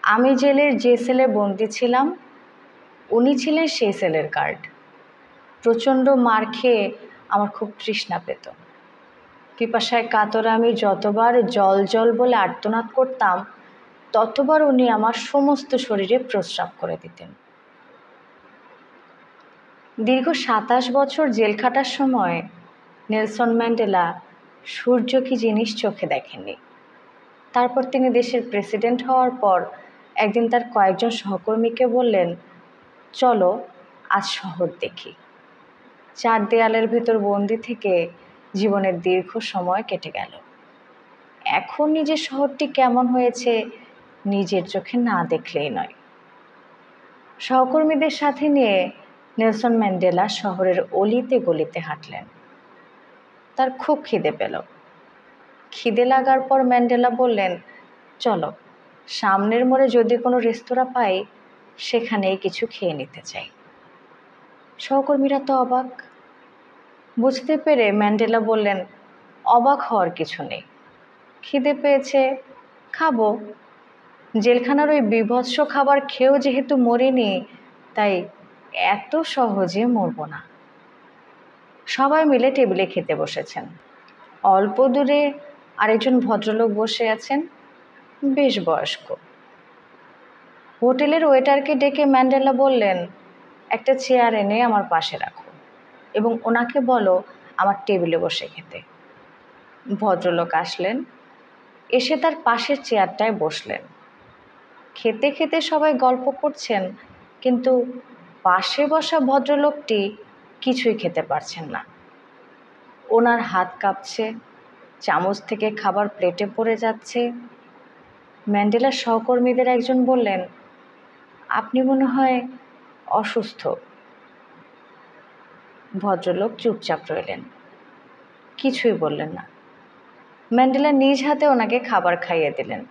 আমি জেলের যে সেলে বন্দি ছিলাম উনি ছিলেন সেই সেলের গার্ড। প্রচণ্ড মার খেয়ে আমার খুব তৃষ্ণা পেত। পিপাসায় কাতরে আমি যতবার জল জল বলে আর্তনাদ করতাম ততবার উনি আমার সমস্ত শরীরে প্রস্রাব করে দিতেন। দীর্ঘ ২৭ বছর জেল খাটার সময় নেলসন ম্যান্ডেলা সূর্য কি জিনিস চোখে দেখেননি। তারপর তিনি দেশের প্রেসিডেন্ট হওয়ার পর একদিন তার কয়েকজন সহকর্মীকে বললেন, চলো আজ শহর দেখি। ৪ দেয়ালের ভেতর বন্দি থেকে জীবনের দীর্ঘ সময় কেটে গেল। এখন নিজের শহরটি কেমন হয়েছে নিজের চোখে না দেখলেই নয়। সহকর্মীদের সাথে নিয়ে নেলসন ম্যান্ডেলা শহরের অলিতে গলিতে হাঁটলেন। তার খুব খিদে পেল। খিদে লাগার পর ম্যান্ডেলা বললেন, চলো সামনের মোড়ে যদি কোনো রেস্তোরাঁ পাই সেখানেই কিছু খেয়ে নিতে চাই। সহকর্মীরা তো অবাক। বুঝতে পেরে ম্যান্ডেলা বললেন, অবাক হওয়ার কিছু নেই, খিদে পেয়েছে খাবো। জেলখানার ওই বীভৎস খাবার খেয়েও যেহেতু মরিনি তাই এত সহজে মরব না। সবাই মিলে টেবিলে খেতে বসেছেন। অল্প দূরে আরেকজন ভদ্রলোক বসে আছেন, বেশ বয়স্ক। হোটেলের ওয়েটারকে ডেকে ম্যান্ডেলা বললেন, একটা চেয়ার এনে আমার পাশে রাখো এবং ওনাকে বলো আমার টেবিলে বসে খেতে। ভদ্রলোক আসলেন, এসে তার পাশের চেয়ারটায় বসলেন। খেতে খেতে সবাই গল্প করছেন, কিন্তু পাশে বসা ভদ্রলোকটি কিছুই খেতে পারছেন না। ওনার হাত কাঁপছে, চামচ থেকে খাবার প্লেটে পড়ে যাচ্ছে। ম্যান্ডেলার সহকর্মীদের একজন বললেন, আপনি মনে হয় অসুস্থ। ভদ্রলোক চুপচাপ রইলেন, কিছুই বললেন না। ম্যান্ডেলা নিজ হাতে ওনাকে খাবার খাইয়ে দিলেন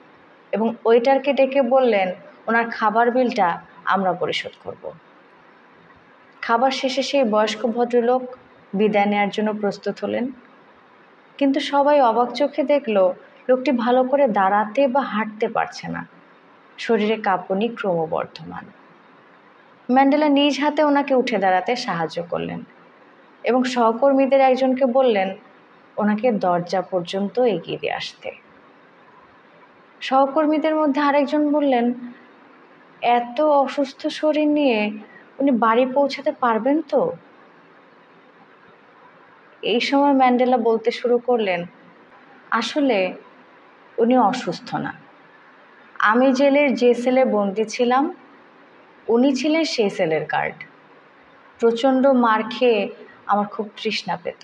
এবং ওয়েটারকে ডেকে বললেন, ওনার খাবার বিলটা আমরা পরিশোধ করব। খাবার শেষে সেই বয়স্ক ভদ্রলোক বিদায় নেওয়ার জন্য প্রস্তুত হলেন, কিন্তু সবাই অবাক চোখে দেখল লোকটি ভালো করে দাঁড়াতে বা হাঁটতে পারছে না, শরীরে কাঁপুনি ক্রমবর্ধমান। ম্যান্ডেলা নিজ হাতে ওনাকে উঠে দাঁড়াতে সাহায্য করলেন এবং সহকর্মীদের একজনকে বললেন ওনাকে দরজা পর্যন্ত এগিয়ে দিয়ে আসতে। সহকর্মীদের মধ্যে আরেকজন বললেন, এত অসুস্থ শরীর নিয়ে উনি বাড়ি পৌঁছাতে পারবেন তো? এই সময় ম্যান্ডেলা বলতে শুরু করলেন, আসলে উনি অসুস্থ না। আমি জেলের যে সেলে বন্দি ছিলাম উনি ছিলেন সেই সেলের গার্ড। প্রচণ্ড মার খেয়ে আমার খুব তৃষ্ণা পেত।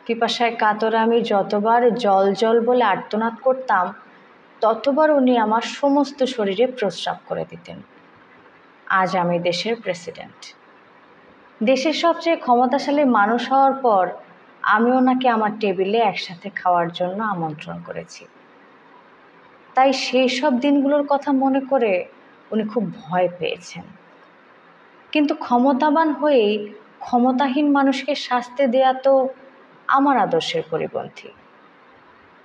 পিপাসায় কাতরে আমি যতবার জল জল বলে আর্তনাদ করতাম ততবার উনি আমার সমস্ত শরীরে প্রস্রাব করে দিতেন। আজ আমি দেশের প্রেসিডেন্ট। দেশের সবচেয়ে ক্ষমতাশালী মানুষ হওয়ার পর আমি ওনাকে আমার টেবিলে একসাথে খাওয়ার জন্য আমন্ত্রণ করেছি। তাই সেই সব দিনগুলোর কথা মনে করে উনি খুব ভয় পেয়েছেন। কিন্তু ক্ষমতাবান হয়েই ক্ষমতাহীন মানুষকে শাস্তি দেয়া তো আমার আদর্শের পরিপন্থী।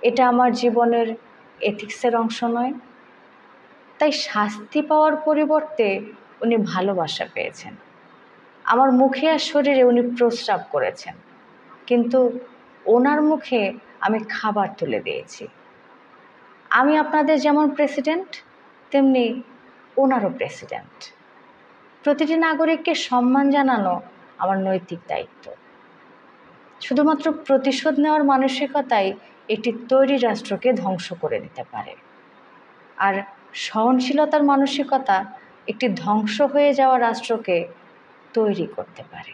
এটা আমার জীবনের এথিক্সের অংশ নয়। তাই শাস্তি পাওয়ার পরিবর্তে উনি ভালোবাসা পেয়েছেন। আমার মুখে আর শরীরে উনি প্রস্রাব করেছেন, কিন্তু ওনার মুখে আমি খাবার তুলে দিয়েছি। আমি আপনাদের যেমন প্রেসিডেন্ট তেমনি ওনারও প্রেসিডেন্ট। প্রতিটি নাগরিককে সম্মান জানানো আমার নৈতিক দায়িত্ব। শুধুমাত্র প্রতিশোধ নেওয়ার মানসিকতাই একটি তৈরি রাষ্ট্রকে ধ্বংস করে দিতে পারে, আর সহনশীলতার মানসিকতা একটি ধ্বংস হয়ে যাওয়া রাষ্ট্রকে তৈরি করতে পারে।